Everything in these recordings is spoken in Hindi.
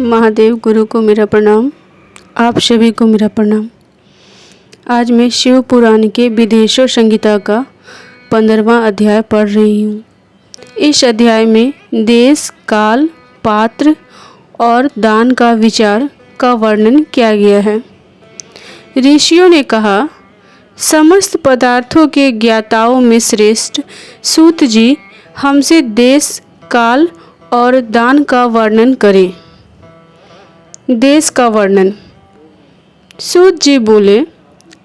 महादेव गुरु को मेरा प्रणाम। आप सभी को मेरा प्रणाम। आज मैं शिव पुराण के विदेश्वर संहिता का 15वां अध्याय पढ़ रही हूँ। इस अध्याय में देश, काल, पात्र और दान का विचार का वर्णन किया गया है। ऋषियों ने कहा, समस्त पदार्थों के ज्ञाताओं में श्रेष्ठ सूत जी हमसे देश, काल और दान का वर्णन करें। देश का वर्णन। सूत जी बोले,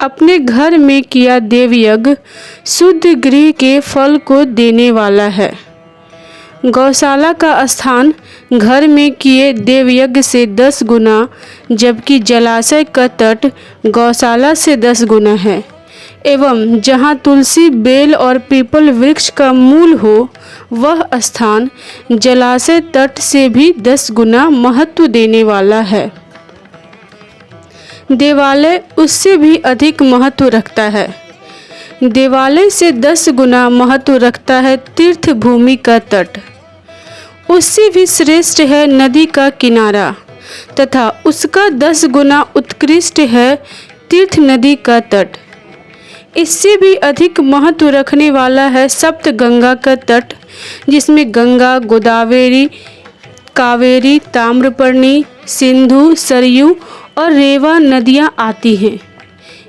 अपने घर में किया देवयज्ञ शुद्ध गृह के फल को देने वाला है। गौशाला का स्थान घर में किए देवयज्ञ से 10 गुना, जबकि जलाशय का तट गौशाला से 10 गुना है। एवं जहाँ तुलसी, बेल और पीपल वृक्ष का मूल हो, वह स्थान जलाशय तट से भी 10 गुना महत्व देने वाला है। देवालय उससे भी अधिक महत्व रखता है। देवालय से 10 गुना महत्व रखता है तीर्थ भूमि का तट। उससे भी श्रेष्ठ है नदी का किनारा, तथा उसका 10 गुना उत्कृष्ट है तीर्थ नदी का तट। इससे भी अधिक महत्व रखने वाला है सप्त गंगा का तट, जिसमें गंगा, गोदावरी, कावेरी, ताम्रपर्णी, सिंधु, सरयू और रेवा नदियाँ आती हैं।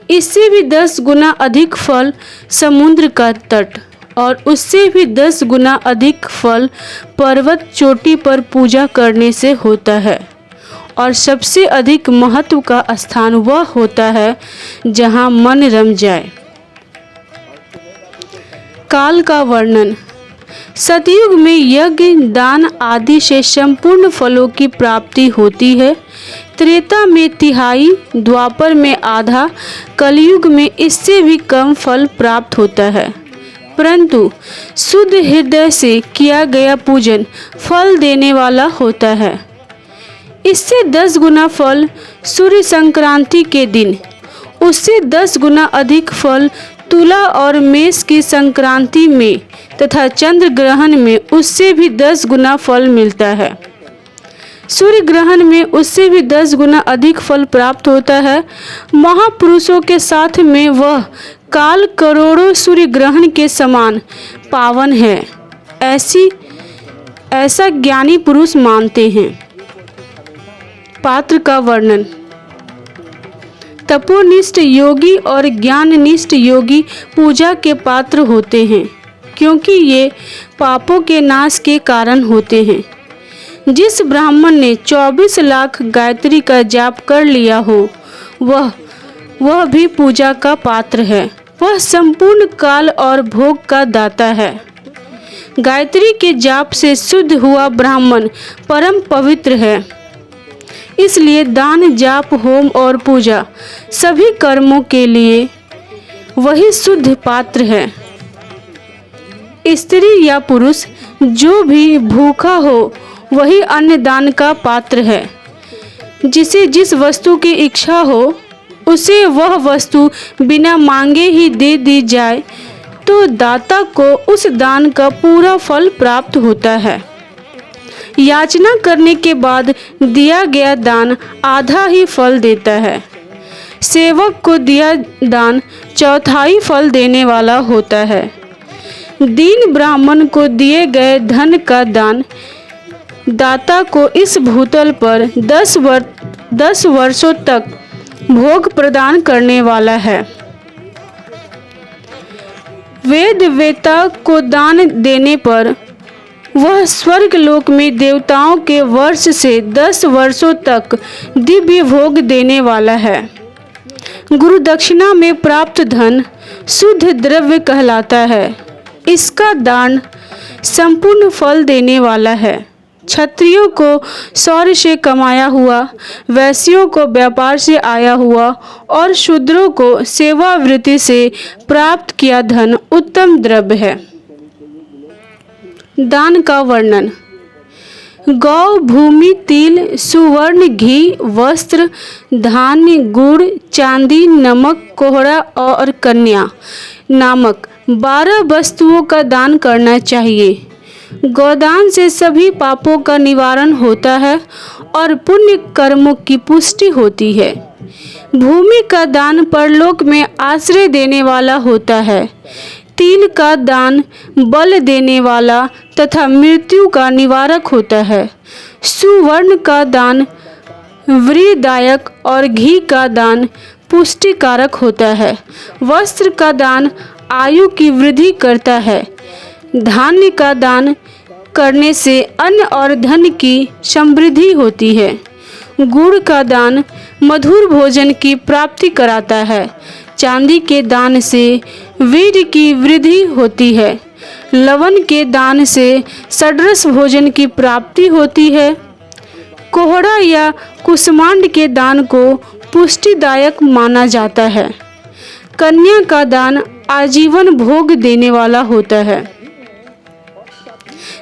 इससे भी 10 गुना अधिक फल समुद्र का तट, और उससे भी 10 गुना अधिक फल पर्वत चोटी पर पूजा करने से होता है। और सबसे अधिक महत्व का स्थान वह होता है जहाँ मन रम जाए। काल का वर्णन। सतयुग में यज्ञ, दान आदि से संपूर्ण फलों की प्राप्ति होती है। त्रेता में तिहाई, द्वापर में आधा, कलयुग में इससे भी कम फल प्राप्त होता है। परंतु शुद्ध हृदय से किया गया पूजन फल देने वाला होता है। इससे 10 गुना फल सूर्य संक्रांति के दिन, उससे 10 गुना अधिक फल तुला और मेष की संक्रांति में, तथा चंद्र ग्रहण में उससे भी 10 गुना फल मिलता है। सूर्य ग्रहण में उससे भी 10 गुना अधिक फल प्राप्त होता है। महापुरुषों के साथ में वह काल करोड़ों सूर्य ग्रहण के समान पावन है, ऐसा ज्ञानी पुरुष मानते हैं। पात्र का वर्णन। तपोनिष्ठ योगी और ज्ञाननिष्ठ योगी पूजा के पात्र होते हैं, क्योंकि ये पापों के नाश के कारण होते हैं। जिस ब्राह्मण ने 24 लाख गायत्री का जाप कर लिया हो, वह भी पूजा का पात्र है। वह संपूर्ण काल और भोग का दाता है। गायत्री के जाप से शुद्ध हुआ ब्राह्मण परम पवित्र है। इसलिए दान, जाप, होम और पूजा सभी कर्मों के लिए वही शुद्ध पात्र है। स्त्री या पुरुष जो भी भूखा हो, वही अन्नदान का पात्र है। जिसे जिस वस्तु की इच्छा हो, उसे वह वस्तु बिना मांगे ही दे दी जाए, तो दाता को उस दान का पूरा फल प्राप्त होता है। याचना करने के बाद दिया गया दान आधा ही फल देता है। सेवक को दिया दान 1/4 फल देने वाला होता है। दीन ब्राह्मण को दिए गए धन का दान दाता को इस भूतल पर 10 वर्षों तक भोग प्रदान करने वाला है। वेद वेता को दान देने पर वह स्वर्ग लोक में देवताओं के वर्ष से 10 वर्षों तक दिव्य भोग देने वाला है। गुरु दक्षिणा में प्राप्त धन शुद्ध द्रव्य कहलाता है। इसका दान संपूर्ण फल देने वाला है। क्षत्रियों को शौर्य से कमाया हुआ, वैश्यों को व्यापार से आया हुआ और शूद्रों को सेवावृत्ति से प्राप्त किया धन उत्तम द्रव्य है। दान का वर्णन। गौ, भूमि, तिल, सुवर्ण, घी, वस्त्र, धान्य, गुड़, चांदी, नमक, कोहरा और कन्या नामक 12 वस्तुओं का दान करना चाहिए। गोदान से सभी पापों का निवारण होता है और पुण्य कर्मों की पुष्टि होती है। भूमि का दान परलोक में आश्रय देने वाला होता है। तिल का दान बल देने वाला तथा मृत्यु का निवारक होता है। सुवर्ण का दान वृद्धिदायक और घी का दान पुष्टिकारक होता है। वस्त्र का दान आयु की वृद्धि करता है। धान्य का दान करने से अन्न और धन की समृद्धि होती है। गुड़ का दान मधुर भोजन की प्राप्ति कराता है। चांदी के दान से वीर्य की वृद्धि होती है। लवण के दान से षड्रस भोजन की प्राप्ति होती है। कोहड़ा या कुसमांड के दान को पुष्टिदायक माना जाता है। कन्या का दान आजीवन भोग देने वाला होता है।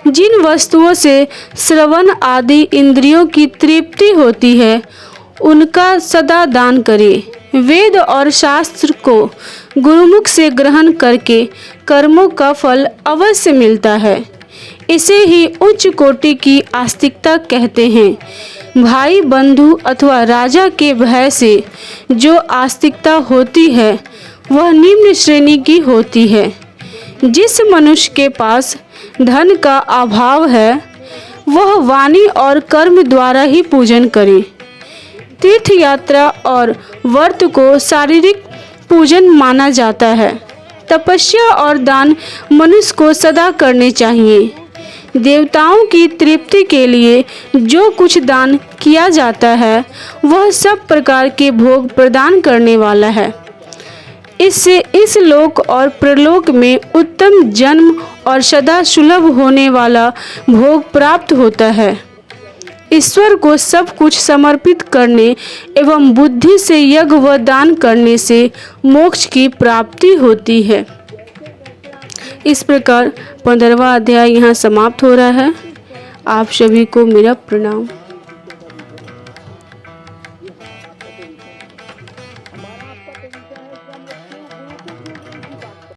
जिन वस्तुओं से श्रवण आदि इंद्रियों की तृप्ति होती है उनका सदा दान करें। वेद और शास्त्र को गुरुमुख से ग्रहण करके कर्मों का फल अवश्य मिलता है। इसे ही उच्च कोटि की आस्तिकता कहते हैं। भाई बंधु अथवा राजा के भय से जो आस्तिकता होती है वह निम्न श्रेणी की होती है। जिस मनुष्य के पास धन का अभाव है वह वाणी और कर्म द्वारा ही पूजन करे। तीर्थ यात्रा और व्रत को शारीरिक पूजन माना जाता है। तपस्या और दान मनुष्य को सदा करने चाहिए। देवताओं की तृप्ति के लिए जो कुछ दान किया जाता है वह सब प्रकार के भोग प्रदान करने वाला है। इससे इस लोक और प्रलोक में उत्तम जन्म और सदा सुलभ होने वाला भोग प्राप्त होता है। ईश्वर को सब कुछ समर्पित करने एवं बुद्धि से यज्ञ व दान करने से मोक्ष की प्राप्ति होती है। इस प्रकार 15वां अध्याय यहाँ समाप्त हो रहा है। आप सभी को मेरा प्रणाम।